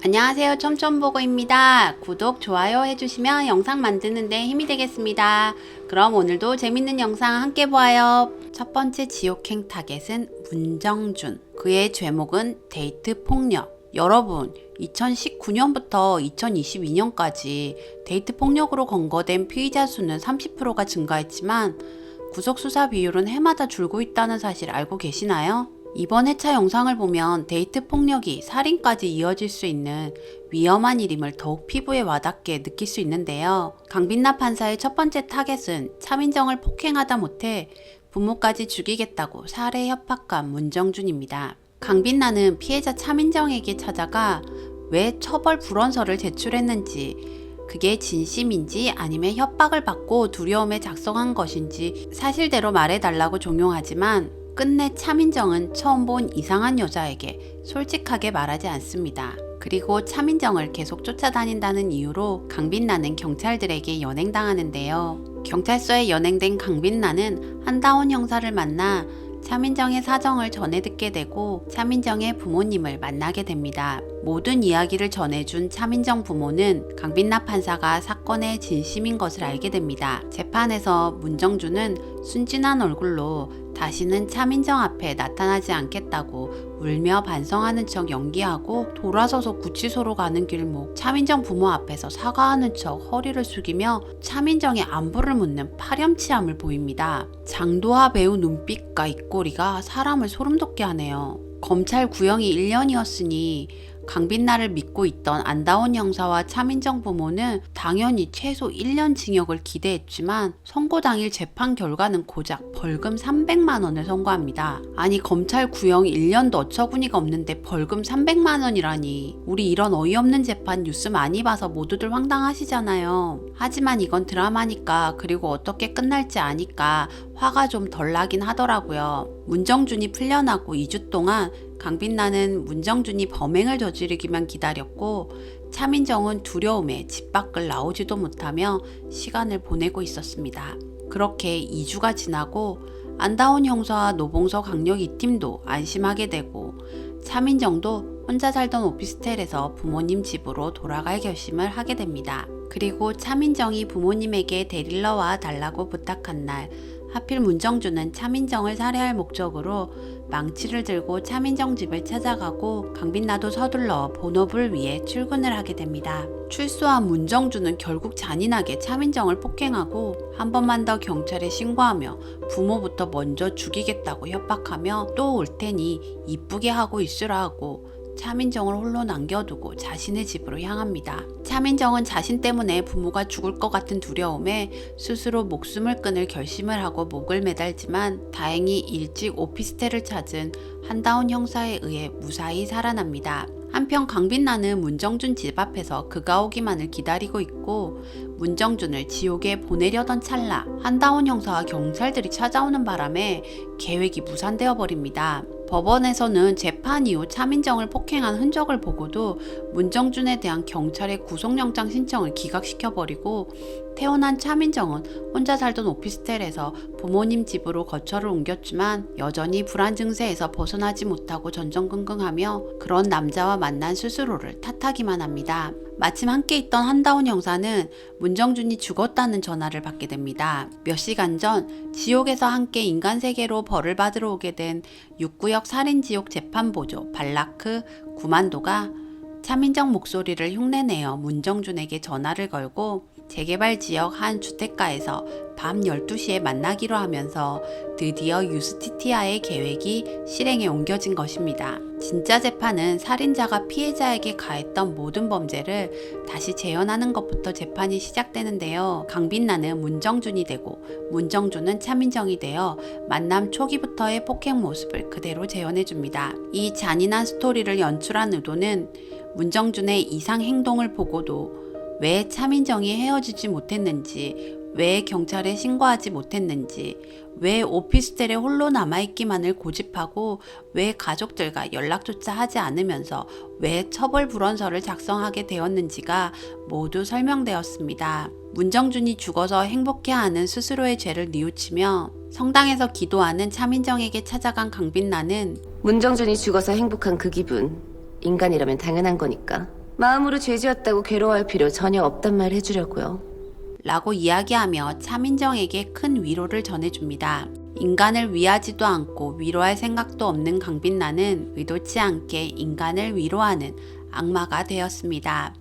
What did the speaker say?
안녕하세요, 촘촘보고입니다. 구독, 좋아요 해주시면 영상 만드는데 힘이 되겠습니다. 그럼 오늘도 재밌는 영상 함께 보아요. 첫 번째 지옥행 타겟은 문정준. 그의 죄목은 데이트 폭력. 여러분, 2019년부터 2022년까지 데이트 폭력으로 검거된 피의자 수는 30%가 증가했지만 구속수사 비율은 해마다 줄고 있다는 사실 알고 계시나요? 이번 회차 영상을 보면 데이트 폭력이 살인까지 이어질 수 있는 위험한 일임을 더욱 피부에 와닿게 느낄 수 있는데요. 강빛나 판사의 첫 번째 타겟은 차민정을 폭행하다 못해 부모까지 죽이겠다고 살해 협박한 문정준입니다. 강빛나는 피해자 차민정에게 찾아가 왜 처벌 불원서를 제출했는지, 그게 진심인지 아니면 협박을 받고 두려움에 작성한 것인지 사실대로 말해달라고 종용하지만 끝내 차민정은 처음 본 이상한 여자에게 솔직하게 말하지 않습니다. 그리고 차민정을 계속 쫓아다닌다는 이유로 강빛나는 경찰들에게 연행당하는데요. 경찰서에 연행된 강빛나는 한다운 형사를 만나 차민정의 사정을 전해 듣게 되고 차민정의 부모님을 만나게 됩니다. 모든 이야기를 전해준 차민정 부모는 강빛나 판사가 사건의 진심인 것을 알게 됩니다. 재판에서 문정준은 순진한 얼굴로 다시는 차민정 앞에 나타나지 않겠다고 울며 반성하는 척 연기하고 돌아서서 구치소로 가는 길목 차민정 부모 앞에서 사과하는 척 허리를 숙이며 차민정의 안부를 묻는 파렴치함을 보입니다. 장도화 배우 눈빛과 입꼬리가 사람을 소름돋게 하네요. 검찰 구형이 1년이었으니 강빛나를 믿고 있던 안다운 형사와 차민정 부모는 당연히 최소 1년 징역을 기대했지만 선고 당일 재판 결과는 고작 벌금 300만 원을 선고합니다. 아니, 검찰 구형 1년도 어처구니가 없는데 벌금 300만 원이라니. 우리 이런 어이없는 재판 뉴스 많이 봐서 모두들 황당하시잖아요. 하지만 이건 드라마니까, 그리고 어떻게 끝날지 아니까 화가 좀 덜 나긴 하더라고요. 문정준이 풀려나고 2주 동안 강빛나는 문정준이 범행을 저지르기만 기다렸고 차민정은 두려움에 집 밖을 나오지도 못하며 시간을 보내고 있었습니다. 그렇게 2주가 지나고 안다운 형사와 노봉서 강력 2팀도 안심하게 되고 차민정도 혼자 살던 오피스텔에서 부모님 집으로 돌아갈 결심을 하게 됩니다. 그리고 차민정이 부모님에게 데리러 와 달라고 부탁한 날, 하필 문정준은 차민정을 살해할 목적으로 망치를 들고 차민정 집을 찾아가고 강빛나도 서둘러 본업을 위해 출근을 하게 됩니다. 출소한 문정준은 결국 잔인하게 차민정을 폭행하고 한 번만 더 경찰에 신고하며 부모부터 먼저 죽이겠다고 협박하며 또 올 테니 이쁘게 하고 있으라 하고 차민정을 홀로 남겨두고 자신의 집으로 향합니다. 차민정은 자신 때문에 부모가 죽을 것 같은 두려움에 스스로 목숨을 끊을 결심을 하고 목을 매달지만 다행히 일찍 오피스텔을 찾은 한다운 형사에 의해 무사히 살아납니다. 한편 강빛나는 문정준 집 앞에서 그가 오기만을 기다리고 있고 문정준을 지옥에 보내려던 찰나 한다운 형사와 경찰들이 찾아오는 바람에 계획이 무산되어 버립니다. 법원에서는 재판 이후 차민정을 폭행한 흔적을 보고도 문정준에 대한 경찰의 구속영장 신청을 기각시켜버리고 태어난 차민정은 혼자 살던 오피스텔에서 부모님 집으로 거처를 옮겼지만 여전히 불안 증세에서 벗어나지 못하고 전전긍긍하며 그런 남자와 만난 스스로를 탓하기만 합니다. 마침 함께 있던 한다운 형사는 문정준이 죽었다는 전화를 받게 됩니다. 몇 시간 전 지옥에서 함께 인간 세계로 벌을 받으러 오게 된 6구역 살인지옥 재판보조 발라크 구만도가 차민정 목소리를 흉내내어 문정준에게 전화를 걸고 재개발 지역 한 주택가에서 밤 12시에 만나기로 하면서 드디어 유스티티아의 계획이 실행에 옮겨진 것입니다. 진짜 재판은 살인자가 피해자에게 가했던 모든 범죄를 다시 재현하는 것부터 재판이 시작되는데요. 강빛나는 문정준이 되고 문정준은 차민정이 되어 만남 초기부터의 폭행 모습을 그대로 재현해줍니다. 이 잔인한 스토리를 연출한 의도는 문정준의 이상 행동을 보고도 왜 차민정이 헤어지지 못했는지, 왜 경찰에 신고하지 못했는지, 왜 오피스텔에 홀로 남아있기만을 고집하고 왜 가족들과 연락조차 하지 않으면서 왜 처벌 불원서를 작성하게 되었는지가 모두 설명되었습니다. 문정준이 죽어서 행복해하는 스스로의 죄를 뉘우치며 성당에서 기도하는 차민정에게 찾아간 강빛나는 문정준이 죽어서 행복한 그 기분, 인간이라면 당연한 거니까. 마음으로 죄지었다고 괴로워할 필요 전혀 없단 말 해주려고요. 라고 이야기하며 차민정에게 큰 위로를 전해줍니다. 인간을 위하지도 않고 위로할 생각도 없는 강빛나는 의도치 않게 인간을 위로하는 악마가 되었습니다.